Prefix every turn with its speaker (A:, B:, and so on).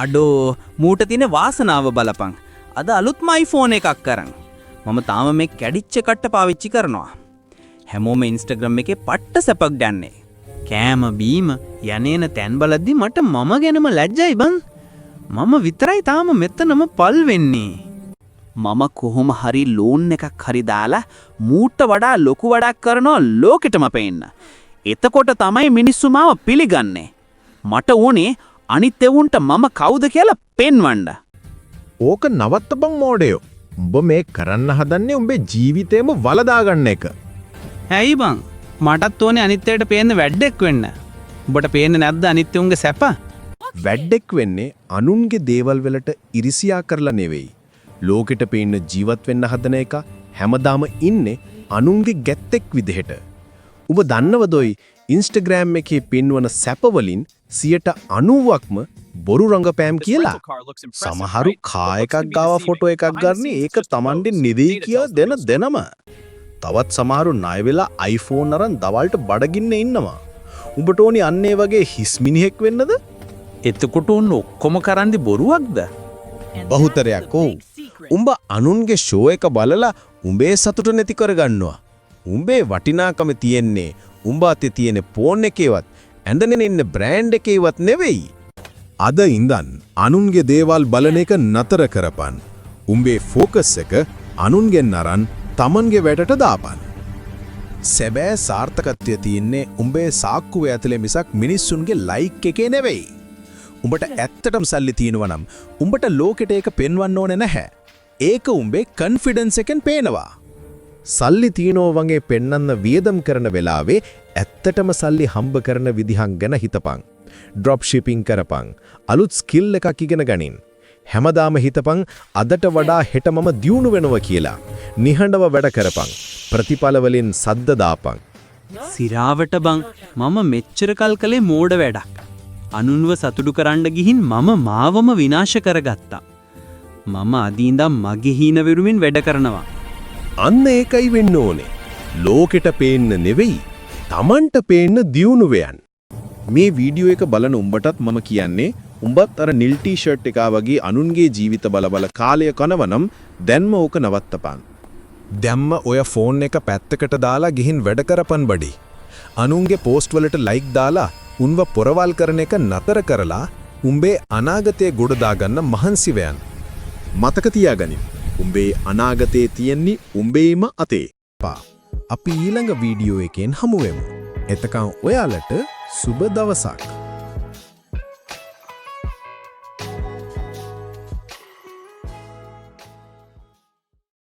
A: අඩෝ මූට තියෙන වාසනාව බලපන්. අද අලුත්ම iPhone එකක් කරන්. මම තාම මේ කැඩිච්ච කට්ට පාවිච්චි කරනවා. හැමෝම Instagram එකේ පට්ට සැපක් දැන්නේ. කෑම බීම යන්නේන තැන් බලද්දි මට මම ගැනම ලැජ්ජයි බං. මම විතරයි තාම මෙතනම පල් වෙන්නේ. මම කොහොම හරි ලෝන් එකක් හරි දාලා මූට වඩා ලොකු වැඩක් කරනවා ලෝකෙටම පෙන්න. එතකොට තමයි මිනිස්සු මාව පිළිගන්නේ. මට ඕනේ අනිත් එවුන්ට මම කවුද කියලා පෙන්වන්න.
B: ඕක නවත්තපන් මෝඩයෝ. උඹ මේ කරන්න හදන්නේ උඹේ ජීවිතේම වලදා ගන්න එක.
A: ඇයි බං? මටත් ඕනේ අනිත් අයට පේන්න වැඩෙක් වෙන්න. උඹට පේන්නේ නැද්ද අනිත් උන්ගේ සැප?
B: වැඩෙක් වෙන්නේ අනුන්ගේ දේවල් වලට ඉරිසියා කරලා නෙවෙයි. ලෝකෙට පේන්න ජීවත් වෙන්න හදන එක හැමදාම ඉන්නේ අනුන්ගේ ගැත්තෙක් විදිහට. ඔබ දන්නවදොයි Instagram එකේ පින්වන සැප වලින් 90%ක්ම බොරු රංගපෑම් කියලා. සමහරු කා එකක් ගාව ෆොටෝ එකක් ගන්න ඒක Tamande නිදී කියා දෙනම. තවත් සමහරු ණය වෙලා iPhone අරන් දවල්ට බඩගින්න ඉන්නවා. උඹට ඕනි අන්නේ වගේ හිස් මිනිහෙක් වෙන්නද?
A: එතකොට උන් ඔක්කොම කරන්නේ බොරුවක්ද?
B: බහුතරයක් ඕ. උඹ අනුන්ගේ ෂෝ එක බලලා උඹේ සතුට නැති කරගන්නවා. උඹේ වටිනාකම තියෙන්නේ උඹ අතේ තියෙන ෆෝන් එකේවත් ඇඳගෙන ඉන්න බ්‍රෑන්ඩ් එකේවත් නෙවෙයි. අද ඉඳන් අනුන්ගේ දේවල් බලන එක නතර කරපන්. උඹේ ફોකස් එක අනුන්ගෙන් අරන් තමන්ගේ වැඩට දාපන්. සැබෑ සාර්ථකත්වය තියෙන්නේ උඹේ සාක්කුවේ ඇතුලේ මිසක් මිනිස්සුන්ගේ ලයික් එකේ නෙවෙයි. උඹට ඇත්තටම සල්ලි තියෙනවා නම් උඹට ලෝකෙට ඒක පෙන්වන්න ඕනේ නැහැ. ඒක උඹේ කොන්ෆිඩන්ස් එකෙන් පේනවා. සල්ලි තියනෝ වගේ පෙන්නන්න වියදම් කරන වෙලාවේ ඇත්තටම සල්ලි හම්බ කරන විදිහක් ගැන හිතපන්. ඩ්‍රොප් ෂිපින් කරපන්. අලුත් ස්කිල් එකක් ඉගෙන ගනින්. හැමදාම හිතපන් අදට වඩා හෙට මම දියුණු වෙනවා කියලා. නිහඬව වැඩ කරපන්. ප්‍රතිඵල වලින් සද්ද දාපන්.
A: සිරාවට බං මම මෙච්චර කල් කලේ මෝඩ වැඩක්. අනුන්ව සතුටු කරන්න ගිහින් මම මාවම විනාශ කරගත්තා. මම අදීන්දා මගේ හීන විරුමින් වැඩ කරනවා.
B: අන්න ඒකයි වෙන්න ඕනේ. ලෝකෙට පේන්න නෙවෙයි, Tamanට පේන්න දියුණු වෙයන්. මේ වීඩියෝ එක බලන උඹටත් මම කියන්නේ උඹත් අර නිල් ටී-ෂර්ට් එකා වගේ අනුන්ගේ ජීවිත බල කාලය කනවනම් දැන්ම ඕක නවත්තපන්. දැම්ම ඔය ෆෝන් එක පැත්තකට දාලා ගිහින් වැඩ කරපන් බඩි. අනුන්ගේ පෝස්ට් වලට ලයික් දාලා උන්ව පොරවල් කරන එක නතර කරලා උඹේ අනාගතය ගොඩ දාගන්න මහන්සි වෙයන්. මතක තියාගනින්. උඹේ අනාගතේ තියෙන්නේ උඹේම අතේ. අපි ඊළඟ වීඩියෝ එකෙන් හමු වෙමු. එතකන් ඔයාලට සුබ දවසක්.